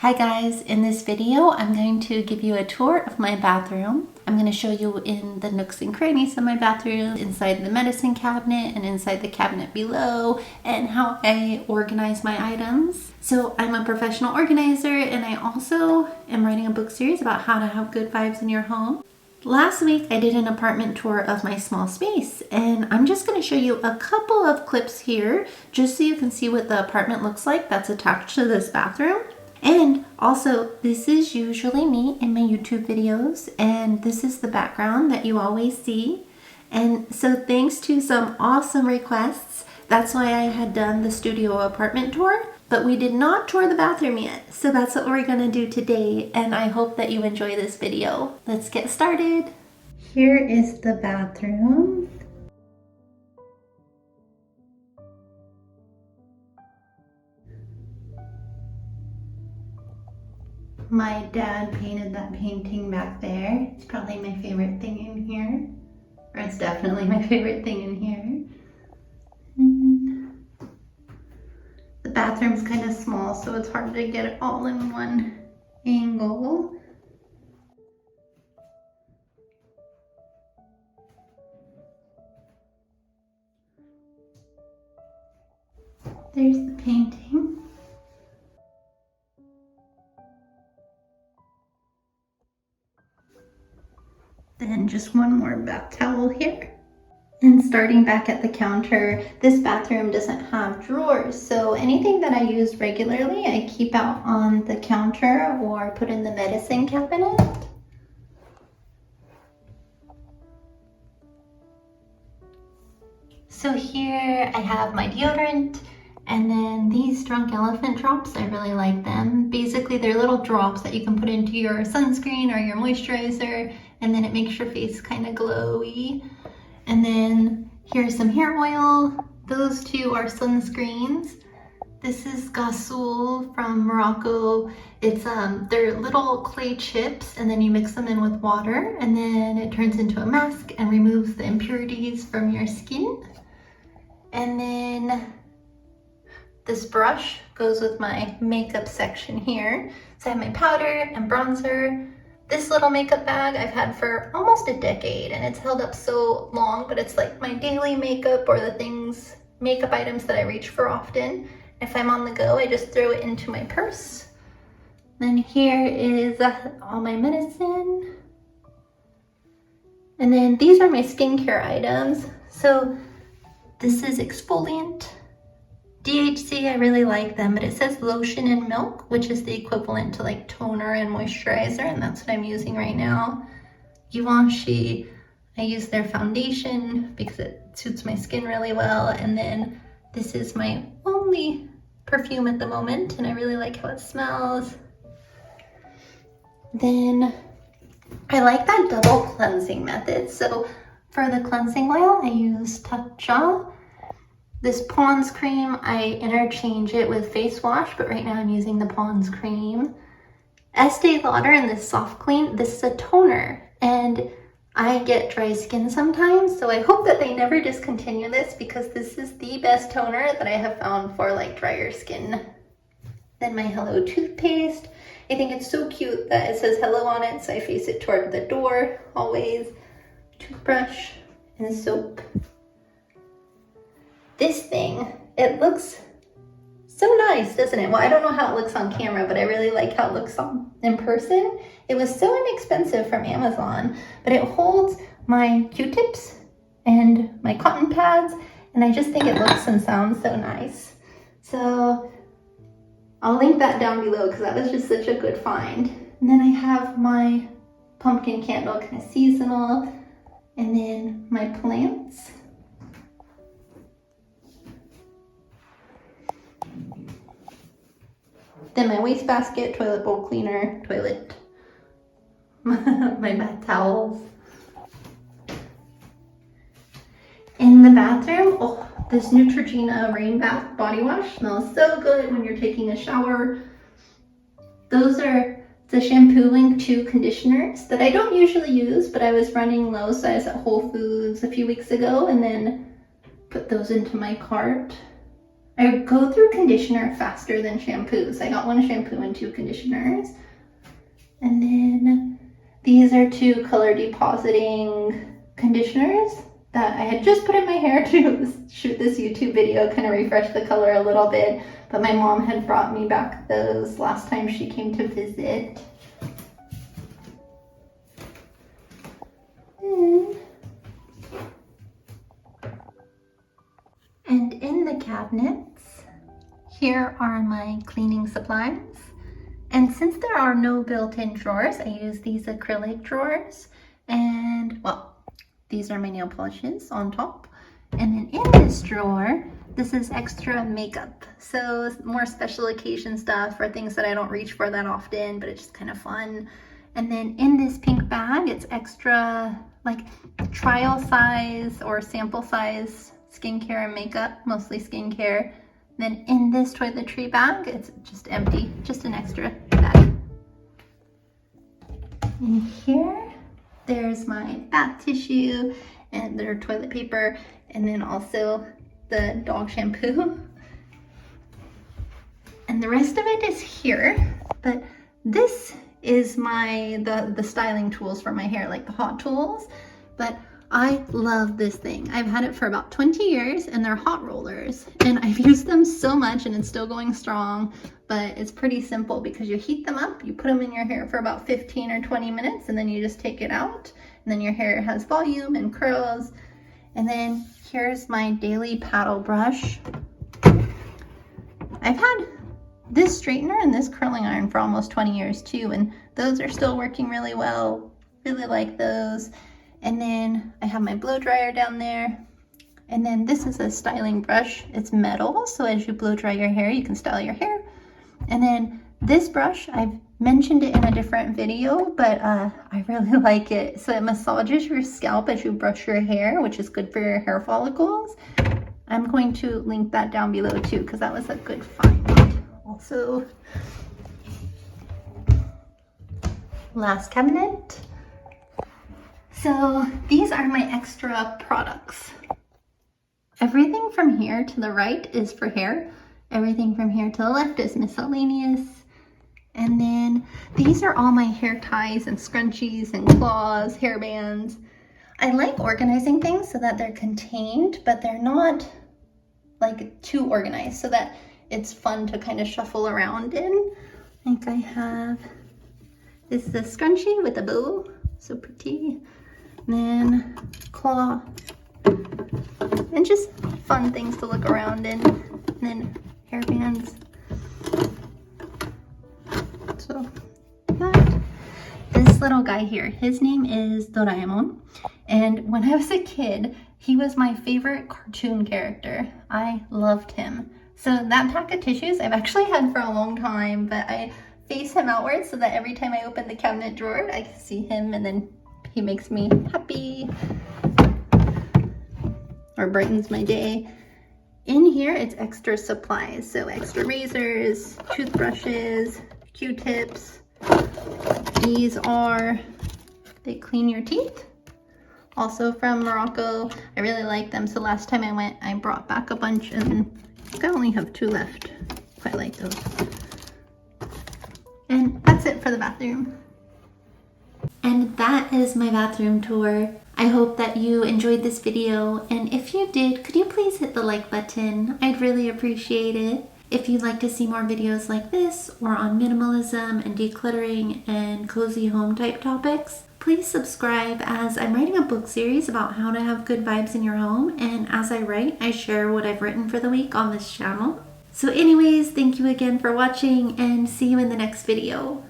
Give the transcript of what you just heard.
Hi guys, in this video I'm going to give you a tour of my bathroom. I'm going to show you in the nooks and crannies of my bathroom, inside the medicine cabinet and inside the cabinet below, and how I organize my items. So I'm a professional organizer and I also am writing a book series about how to have good vibes in your home. Last week I did an apartment tour of my small space and I'm just going to show you a couple of clips here just so you can see what the apartment looks like that's attached to this bathroom. And also, this is usually me in my YouTube videos, and this is the background that you always see. And so thanks to some awesome requests, that's why I had done the studio apartment tour, but we did not tour the bathroom yet. So that's what we're gonna do today, and I hope that you enjoy this video. Let's get started. Here is the bathroom. My dad painted that painting back there. It's probably my favorite thing in here. Or it's definitely my favorite thing in here. The bathroom's kind of small, so it's hard to get it all in one angle. There's the painting. Then just one more bath towel here. And starting back at the counter, this bathroom doesn't have drawers, so anything that I use regularly, I keep out on the counter or put in the medicine cabinet. So here I have my deodorant, and then these Drunk Elephant drops, I really like them. Basically, they're little drops that you can put into your sunscreen or your moisturizer, and then it makes your face kind of glowy. And then here's some hair oil. Those two are sunscreens. This is Ghassoul from Morocco. It's they're little clay chips, and then you mix them in with water, and then it turns into a mask and removes the impurities from your skin. And then this brush goes with my makeup section here. So I have my powder and bronzer. This little makeup bag I've had for almost a decade, and it's held up so long, but it's like my daily makeup or the makeup items that I reach for often. If I'm on the go, I just throw it into my purse. Then here is all my medicine. And then these are my skincare items. So this is exfoliant. DHC, I really like them, but it says lotion and milk, which is the equivalent to like toner and moisturizer, and that's what I'm using right now. Givenchy, I use their foundation because it suits my skin really well, and then this is my only perfume at the moment, and I really like how it smells. Then I like that double cleansing method. So for the cleansing oil, I use Tatcha. This Pond's cream, I interchange it with face wash, but right now I'm using the Pond's cream. Estee Lauder and this Soft Clean, this is a toner, and I get dry skin sometimes, so I hope that they never discontinue this because this is the best toner that I have found for like drier skin. Then my Hello toothpaste. I think it's so cute that it says hello on it, so I face it toward the door always. Toothbrush and soap. This thing, it looks so nice, doesn't it? Well, I don't know how it looks on camera, but I really like how it looks in person. It was so inexpensive from Amazon, but it holds my Q-tips and my cotton pads, and I just think it looks and sounds so nice. So I'll link that down below because that was just such a good find. And then I have my pumpkin candle, kind of seasonal, and then my plants. Then my wastebasket, toilet bowl cleaner, toilet, my bath towels. In the bathroom, oh, this Neutrogena Rain Bath Body Wash smells so good when you're taking a shower. Those are the shampoo and 2 conditioners that I don't usually use, but I was running low, so I was at Whole Foods a few weeks ago and then put those into my cart. I go through conditioner faster than shampoo. So I got one shampoo and 2 conditioners. And then these are 2 color depositing conditioners that I had just put in my hair to shoot this YouTube video, kind of refresh the color a little bit. But my mom had brought me back those last time she came to visit. And in the cabinets, here are my cleaning supplies. And since there are no built-in drawers, I use these acrylic drawers. And well, these are my nail polishes on top. And then in this drawer, this is extra makeup. So more special occasion stuff or things that I don't reach for that often, but it's just kind of fun. And then in this pink bag, it's extra like trial size or sample size skincare and makeup, mostly skincare. Then in this toiletry bag, it's just empty, just an extra bag. In here, there's my bath tissue and their toilet paper, and then also the dog shampoo. And the rest of it is here, but this is the styling tools for my hair, like the hot tools. But I love this thing. I've had it for about 20 years and they're hot rollers, and I've used them so much and it's still going strong. But it's pretty simple because you heat them up, you put them in your hair for about 15 or 20 minutes, and then you just take it out, and then your hair has volume and curls. And then here's my daily paddle brush. I've had this straightener and this curling iron for almost 20 years too, and those are still working really well. Really like those. And then I have my blow dryer down there. And then this is a styling brush. It's metal, so as you blow dry your hair, you can style your hair. And then this brush, I've mentioned it in a different video, but I really like it. So it massages your scalp as you brush your hair, which is good for your hair follicles. I'm going to link that down below too, because that was a good find. Also, last cabinet. So these are my extra products. Everything from here to the right is for hair. Everything from here to the left is miscellaneous. And then these are all my hair ties and scrunchies and claws, hair bands. I like organizing things so that they're contained, but they're not like too organized, so that it's fun to kind of shuffle around in. Like I have, this is a scrunchie with a bow, so pretty. And then claw, and just fun things to look around in. And then hair bands. So that. This little guy here, his name is Doraemon. And when I was a kid, he was my favorite cartoon character. I loved him. So that pack of tissues I've actually had for a long time, but I face him outwards so that every time I open the cabinet drawer, I can see him, and then he makes me happy or brightens my day. In here, it's extra supplies. So extra razors, toothbrushes, Q-tips. These are, they clean your teeth. Also from Morocco. I really like them. So last time I went, I brought back a bunch, and I think I only have 2 left. Quite like those. And that's it for the bathroom. And that is my bathroom tour. I hope that you enjoyed this video, and if you did, could you please hit the like button? I'd really appreciate it. If you'd like to see more videos like this, or on minimalism and decluttering and cozy home type topics, please subscribe, as I'm writing a book series about how to have good vibes in your home, and as I write, I share what I've written for the week on this channel. So anyways, thank you again for watching, and see you in the next video.